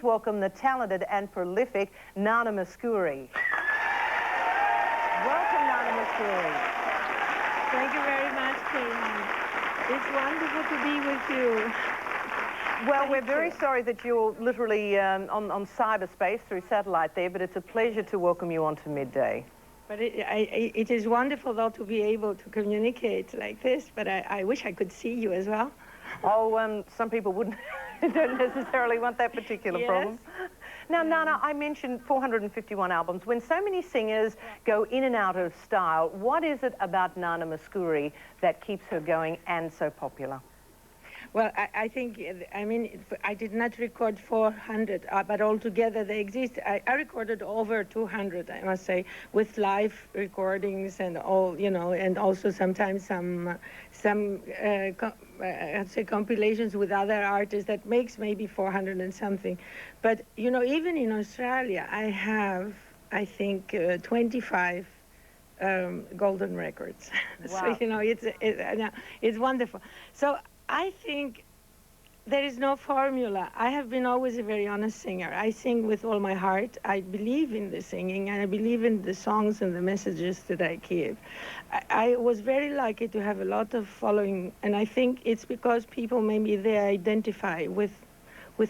welcome the talented and prolific Nana Mouskouri. Welcome, Nana Mouskouri. Thank you very much, Katie. It's wonderful to be with you. Well, we're very sorry that you're literally on cyberspace through satellite there, but it's a pleasure to welcome you onto Midday. But it is wonderful, though, to be able to communicate like this, but I wish I could see you as well. Oh, some people don't necessarily want that particular problem. Now, Nana, I mentioned 451 albums. When so many singers go in and out of style, what is it about Nana Mouskouri that keeps her going and so popular? Well, I think, I mean, I did not record 400, but altogether they exist. I recorded over 200, I must say, with live recordings and all, you know, and also sometimes some I'd say compilations with other artists that makes maybe 400 and something. But, you know, even in Australia, I have, I think, 25 golden records. Wow. So, you know, it's wonderful. So I think there is no formula. I have been always a very honest singer. I sing with all my heart. I believe in the singing, and I believe in the songs and the messages that I give. I was very lucky to have a lot of following, and I think it's because people maybe they identify with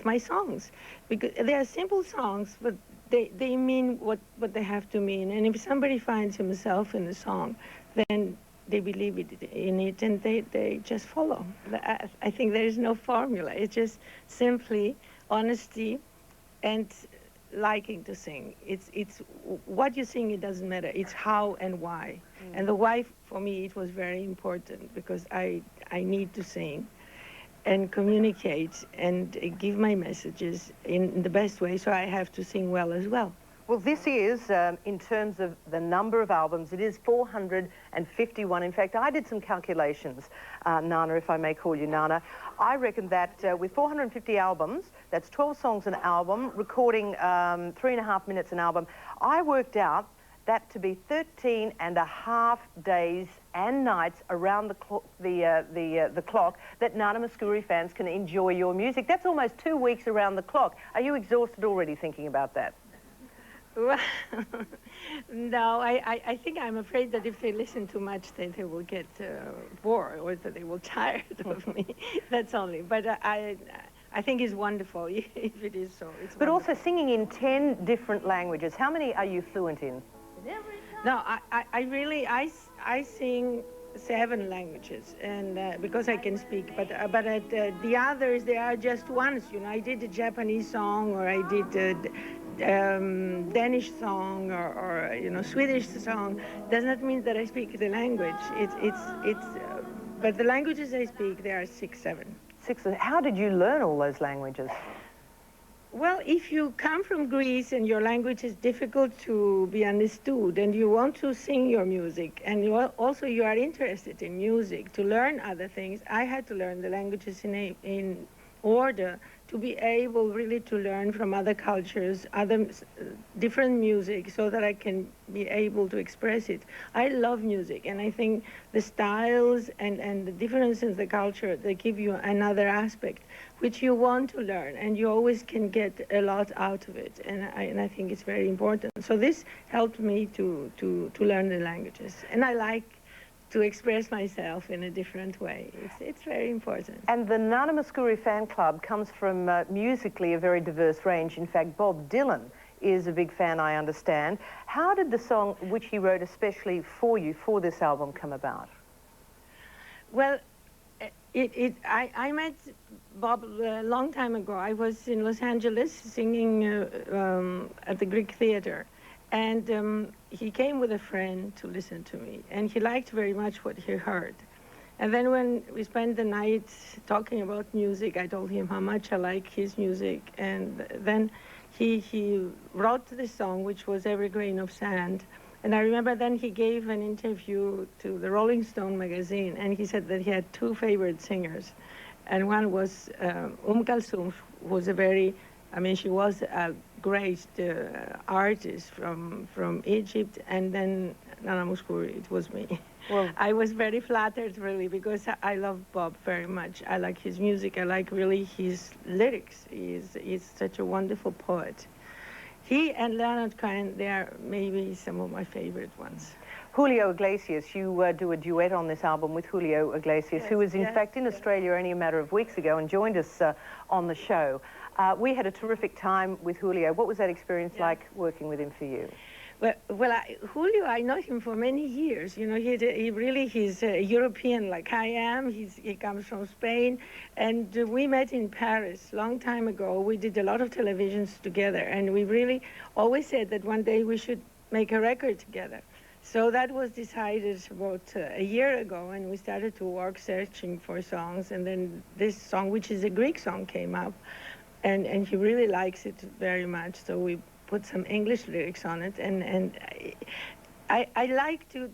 my songs. Because they are simple songs, but they mean what they have to mean. And if somebody finds himself in the song, then they believe in it, and they just follow. I think there is no formula. It's just simply honesty and liking to sing. It's what you sing, it doesn't matter. It's how and why. And the why, for me, it was very important, because I need to sing and communicate and give my messages in the best way, so I have to sing well as well. Well, this is, in terms of the number of albums, it is 451. In fact, I did some calculations, Nana, if I may call you Nana. I reckon that with 450 albums, that's 12 songs an album, recording 3.5 minutes an album, I worked out that to be 13.5 days and nights around the clock that Nana Mouskouri fans can enjoy your music. That's almost 2 weeks around the clock. Are you exhausted already thinking about that? Well, no, I think I'm afraid that if they listen too much, they will get bored, or that they will tired of me. That's only. But I think it's wonderful if it is so. It's but wonderful. Also singing in 10 different languages. How many are you fluent in? No, I sing 7 languages, and because I can speak, but at the others, they are just ones. You know, I did a Japanese song, or I did Danish song, or you know, Swedish song. Does not mean that I speak the language. But the languages I speak, there are 6, 7. 6. How did you learn all those languages? Well, if you come from Greece and your language is difficult to be understood, and you want to sing your music, and you are interested in music, to learn other things, I had to learn the languages in order to be able really to learn from other cultures, other different music, so that I can be able to express it. I love music, and I think the styles and the difference in the culture, they give you another aspect which you want to learn, and you always can get a lot out of it, and I think it's very important. So this helped me to learn the languages, and I like to express myself in a different way. It's very important. And the Nana Mouskouri fan club comes from musically a very diverse range. In fact, Bob Dylan is a big fan, I understand. How did the song, which he wrote especially for you for this album, come about? Well, I met Bob a long time ago. I was in Los Angeles singing at the Greek Theater. And he came with a friend to listen to me, and he liked very much what he heard. And then when we spent the night talking about music, I told him how much I like his music, and then he wrote this song, which was Every Grain of Sand. And I remember then he gave an interview to the Rolling Stone magazine, and he said that he had 2 favorite singers. And one was Kulthum, who was a very, I mean, she was a great artist from Egypt, and then Nana Mouskouri, it was me. Well, I was very flattered, really, because I love Bob very much. I like his music. I like really his lyrics. He's such a wonderful poet. He and Leonard Cohen, they are maybe some of my favorite ones. Julio Iglesias, you do a duet on this album with Julio Iglesias, Yes, who was in yes, fact in yes. Australia only a matter of weeks ago and joined us on the show. We had a terrific time with Julio. What was that experience like working with him for you? Julio, I know him for many years. You know, he's European like I am. He comes from Spain, and we met in Paris long time ago. We did a lot of televisions together, and we really always said that one day we should make a record together. So that was decided about a year ago, and we started to work searching for songs, and then this song, which is a Greek song, came up, and he really likes it very much. So we put some English lyrics on it, and I like to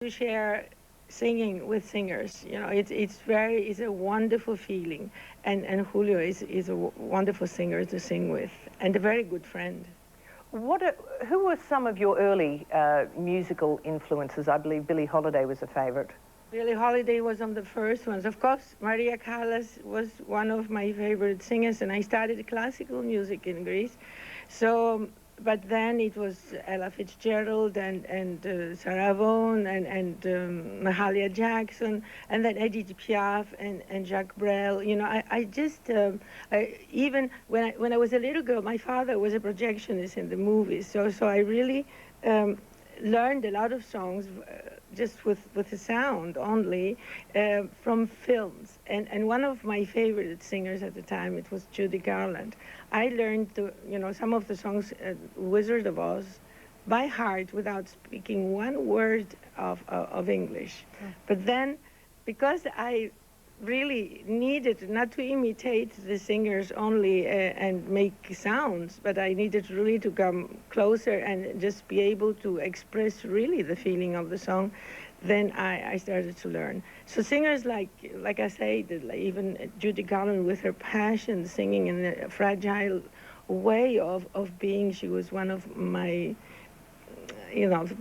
share singing with singers. You know, it's a wonderful feeling, and Julio is a wonderful singer to sing with, and a very good friend. Who were some of your early musical influences? I believe Billie Holiday was a favorite. Billie Holiday was on the first ones. Of course, Maria Callas was one of my favorite singers, and I studied classical music in Greece. So, but then it was Ella Fitzgerald and Sarah Vaughan and Mahalia Jackson, and then Edith Piaf and Jacques Brel. You know, I just even when I was a little girl, my father was a projectionist in the movies, so I really learned a lot of songs just with the sound only from films. And one of my favorite singers at the time, it was Judy Garland. I learned some of the songs, Wizard of Oz, by heart without speaking one word of English. But then, because I really needed not to imitate the singers only and make sounds, but I needed really to come closer and just be able to express really the feeling of the song, then I started to learn. So singers like I say, even Judy Garland with her passion, singing in a fragile way of being, she was one of my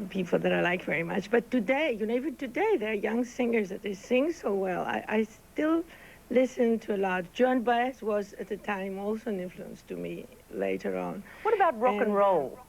people that I like very much. But today, even today, there are young singers that they sing so well. I still listen to a lot. Joan Baez was at the time also an influence to me later on. What about rock and roll?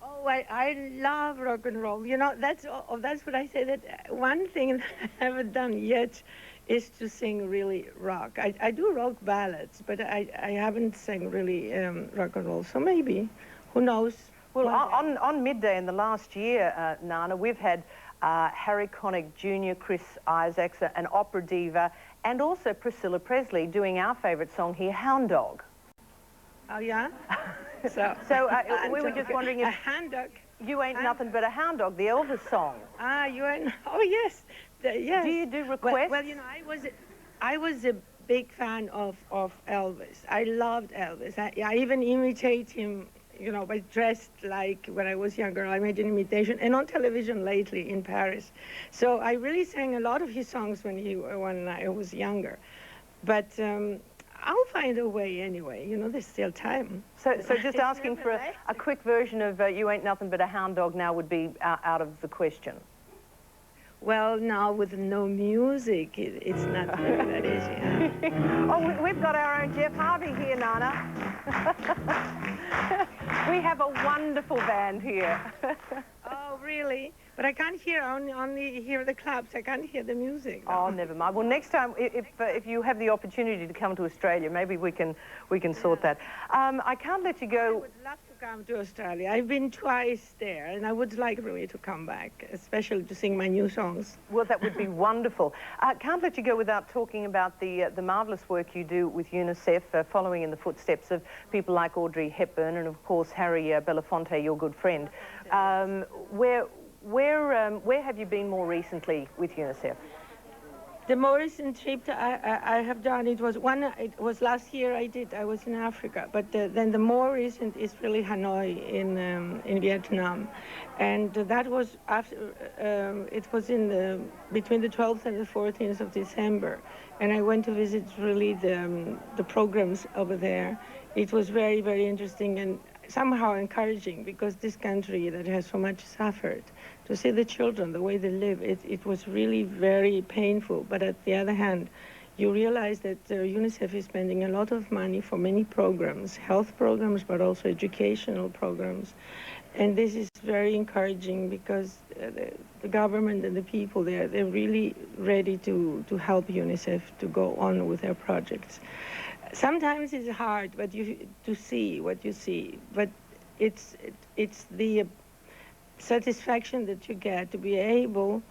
Oh, I love rock and roll. You know, that's what I say, that one thing that I haven't done yet is to sing really rock. I do rock ballads, but I haven't sang really rock and roll. So maybe, who knows? Well, on Midday in the last year, Nana, we've had Harry Connick Jr., Chris Isaacs, an opera diva, and also Priscilla Presley doing our favourite song here, Hound Dog. Oh, yeah? So we were just wondering if... A hound dog. You Ain't Nothing But a Hound Dog, the Elvis song. Ah, you ain't... Oh, yes. Yes. Do you do requests? Well, I was a big fan of Elvis. I loved Elvis. I even imitate him, by dressed like when I was younger. I made an imitation, and on television lately in Paris. So I really sang a lot of his songs when I was younger. But I'll find a way anyway. There's still time. So just asking for a quick version of You Ain't Nothing But a Hound Dog now would be out of the question. Well, now with no music, it's not really that easy. Huh? Oh, we've got our own Jeff Harvey here, Nana. We have a wonderful band here. Oh, really? But I can't hear, only hear the claps. I can't hear the music, though. Oh, never mind. Well, next time, if you have the opportunity to come to Australia, maybe we can sort that. I can't let you go. I would love to come to Australia. I've been twice there, and I would like really to come back, especially to sing my new songs. Well, that would be wonderful. Can't let you go without talking about the marvellous work you do with UNICEF, following in the footsteps of people like Audrey Hepburn and, of course, Harry Belafonte, your good friend. Where have you been more recently with UNICEF? The more recent trip I have done, it was last year I was in Africa, but then the more recent is really Hanoi in Vietnam. And that was after, it was between the 12th and the 14th of December. And I went to visit really the programs over there. It was very, very interesting, and somehow encouraging, because this country that has so much suffered, to see the children, the way they live, it was really very painful. But at the other hand, you realize that UNICEF is spending a lot of money for many programs, health programs, but also educational programs. And this is very encouraging, because the government and the people there, they're really ready to help UNICEF to go on with their projects. Sometimes it's hard, but to see what you see. But it's the satisfaction that you get to be able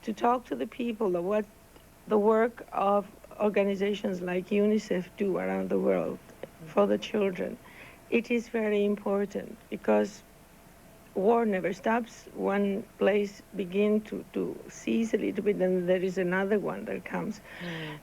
to talk to the people of what the work of organizations like UNICEF do around the world for the children. It is very important, because war never stops. One place begins to cease a little bit, and there is another one that comes.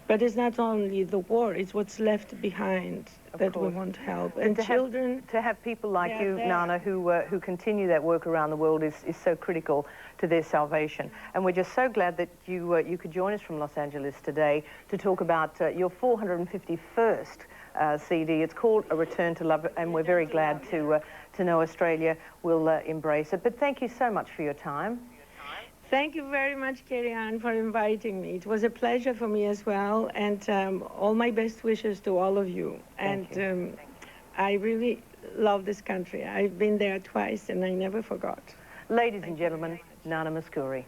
But it's not only the war, it's what's left behind that we want to help. And children... to have people like you, Nana, who continue that work around the world is so critical to their salvation. And we're just so glad that you could join us from Los Angeles today to talk about your 451st CD. It's called A Return to Love, and we're very glad to know Australia will embrace it. But thank you so much for your time. Thank you very much, Carrie-Ann, for inviting me. It was a pleasure for me as well, and all my best wishes to all of you. And I really love this country. I've been there twice, and I never forgot. Ladies and gentlemen, Nana Mouskouri.